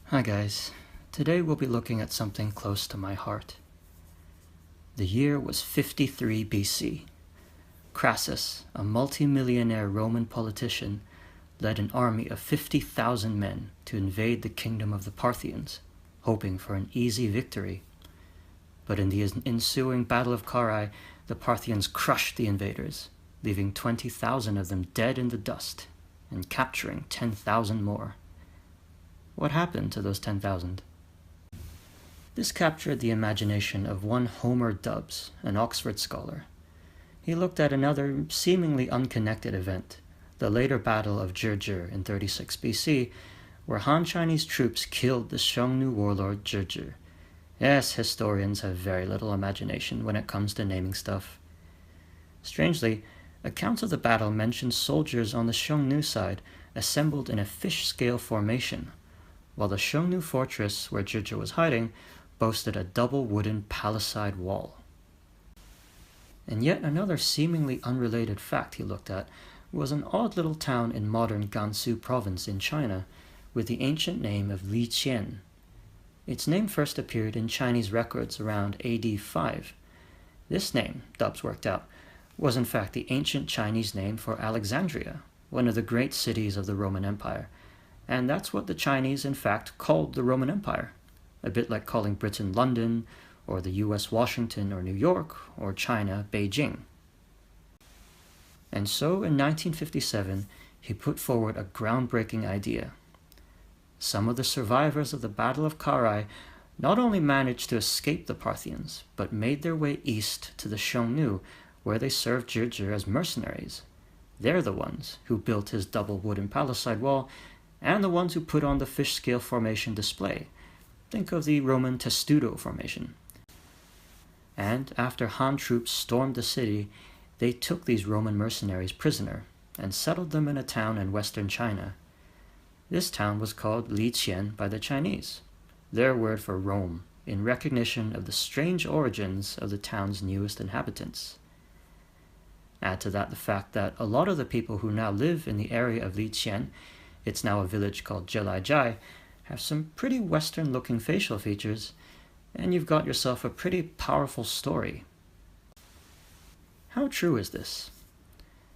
Hi guys, today we'll be looking at something close to my heart. The year was 53 BC. Crassus, a multi-millionaire Roman politician, led an army of 50,000 men to invade the kingdom of the Parthians, hoping for an easy victory. But in the ensuing Battle of Carrhae, the Parthians crushed the invaders, leaving 20,000 of them dead in the dust and capturing 10,000 more. What happened to those 10,000? This captured the imagination of one Homer Dubbs, an Oxford scholar. He looked at another seemingly unconnected event, the later Battle of Zhezhi in 36 BC, where Han Chinese troops killed the Xiongnu warlord Zhezhi. Yes, historians have very little imagination when it comes to naming stuff. Strangely, accounts of the battle mention soldiers on the Xiongnu side assembled in a fish-scale formation, while the Xiongnu fortress where Zhezhi was hiding boasted a double wooden palisade wall. And yet another seemingly unrelated fact he looked at was an odd little town in modern Gansu province in China with the ancient name of Liqian. Its name first appeared in Chinese records around AD 5. This name, Dubs worked out, was in fact the ancient Chinese name for Alexandria, one of the great cities of the Roman Empire. And that's what the Chinese, in fact, called the Roman Empire, a bit like calling Britain London, or the US Washington or New York, or China Beijing. And so in 1957, he put forward a groundbreaking idea. Some of the survivors of the Battle of Carrhae not only managed to escape the Parthians, but made their way east to the Xiongnu, where they served Zhezhi as mercenaries. They're the ones who built his double wooden palisade wall, and the ones who put on the fish-scale formation display. Think of the Roman testudo formation. And after Han troops stormed the city, they took these Roman mercenaries prisoner and settled them in a town in western China. This town was called Liqian by the Chinese, their word for Rome, in recognition of the strange origins of the town's newest inhabitants. Add to that the fact that a lot of the people who now live in the area of Liqian, it's now a village called Zhelaijai, have some pretty Western-looking facial features, and you've got yourself a pretty powerful story. How true is this?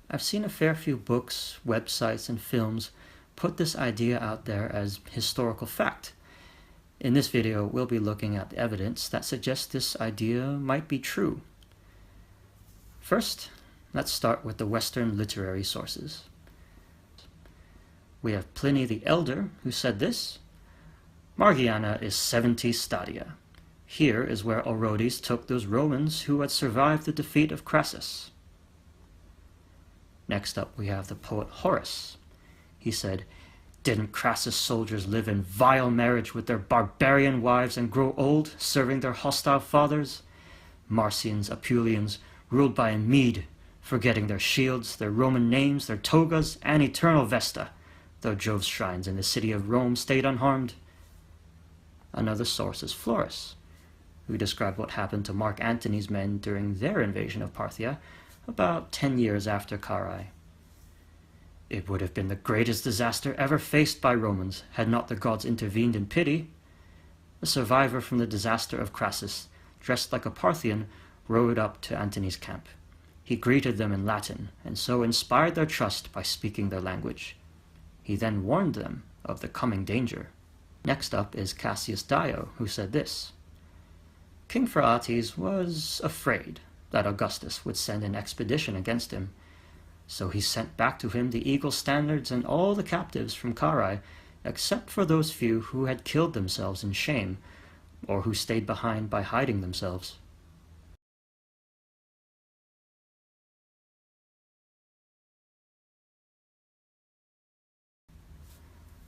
I've seen a fair few books, websites, and films put this idea out there as historical fact. In this video, we'll be looking at the evidence that suggests this idea might be true. First, let's start with the Western literary sources. We have Pliny the Elder, who said this: Margiana is 70 stadia. Here is where Orodes took those Romans who had survived the defeat of Crassus. Next up we have the poet Horace. He said, Didn't Crassus' soldiers live in vile marriage with their barbarian wives and grow old, serving their hostile fathers? Marsians, Apulians, ruled by a Mede, forgetting their shields, their Roman names, their togas, and eternal Vesta, though Jove's shrines in the city of Rome stayed unharmed. Another source is Florus, who described what happened to Mark Antony's men during their invasion of Parthia about 10 years after Carrhae. It would have been the greatest disaster ever faced by Romans had not the gods intervened in pity. A survivor from the disaster of Crassus, dressed like a Parthian, rode up to Antony's camp. He greeted them in Latin, and so inspired their trust by speaking their language. He then warned them of the coming danger. Next up is Cassius Dio, who said this: King Phraates was afraid that Augustus would send an expedition against him, so he sent back to him the eagle standards and all the captives from Carrhae, except for those few who had killed themselves in shame, or who stayed behind by hiding themselves.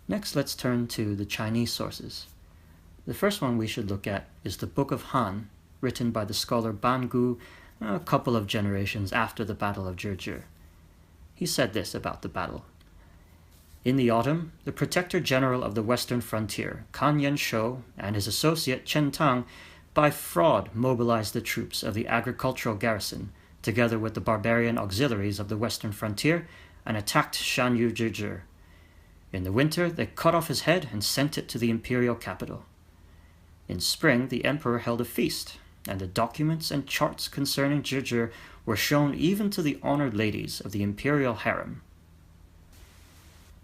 Next, let's turn to the Chinese sources. The first one we should look at is the Book of Han, written by the scholar Ban Gu a couple of generations after the Battle of Zhezhi. He said this about the battle: In the autumn, the Protector General of the Western Frontier, Kan Yan-shou, and his associate Chen Tang, by fraud mobilized the troops of the agricultural garrison, together with the barbarian auxiliaries of the Western Frontier, and attacked Shanyu Zhezhi. In the winter, they cut off his head and sent it to the imperial capital. In spring, the emperor held a feast, and the documents and charts concerning Zhizhi were shown even to the honored ladies of the imperial harem.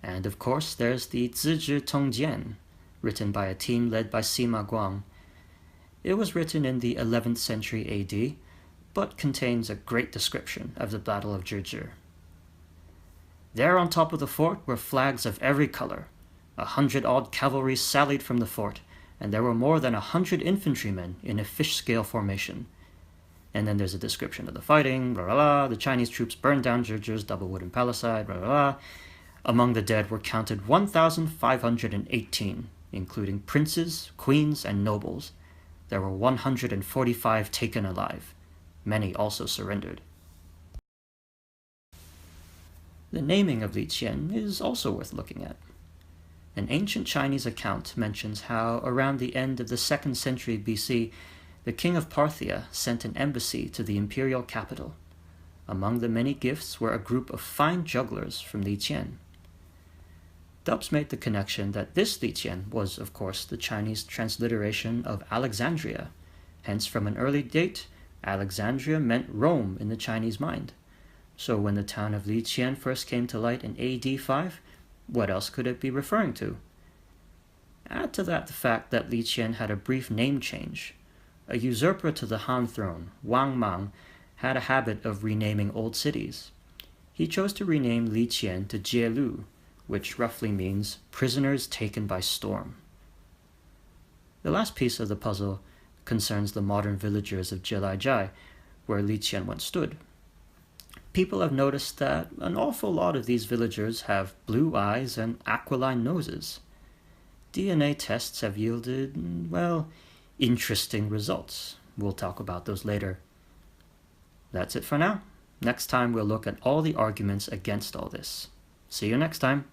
And of course, there's the Zizhi Tongjian, written by a team led by Sima Guang. It was written in the 11th century AD, but contains a great description of the Battle of Zhizhi. There on top of the fort were flags of every color. 100-odd cavalry sallied from the fort, and there were more than 100 infantrymen in a fish-scale formation. And then there's a description of the fighting, blah, blah, blah. The Chinese troops burned down Zhizhi's double wooden palisade, blah, blah, blah. Among the dead were counted 1,518, including princes, queens, and nobles. There were 145 taken alive. Many also surrendered. The naming of Li Qian is also worth looking at. An ancient Chinese account mentions how, around the end of the 2nd century BC, the king of Parthia sent an embassy to the imperial capital. Among the many gifts were a group of fine jugglers from Li Qian. Dubs made the connection that this Li Qian was, of course, the Chinese transliteration of Alexandria. Hence, from an early date, Alexandria meant Rome in the Chinese mind. So when the town of Li Qian first came to light in AD 5, what else could it be referring to? Add to that the fact that Li Qian had a brief name change. A usurper to the Han throne, Wang Mang, had a habit of renaming old cities. He chose to rename Li Qian to Jielu, which roughly means prisoners taken by storm. The last piece of the puzzle concerns the modern villagers of Jilaijai, where Li Qian once stood. People have noticed that an awful lot of these villagers have blue eyes and aquiline noses. DNA tests have yielded, well, interesting results. We'll talk about those later. That's it for now. Next time we'll look at all the arguments against all this. See you next time.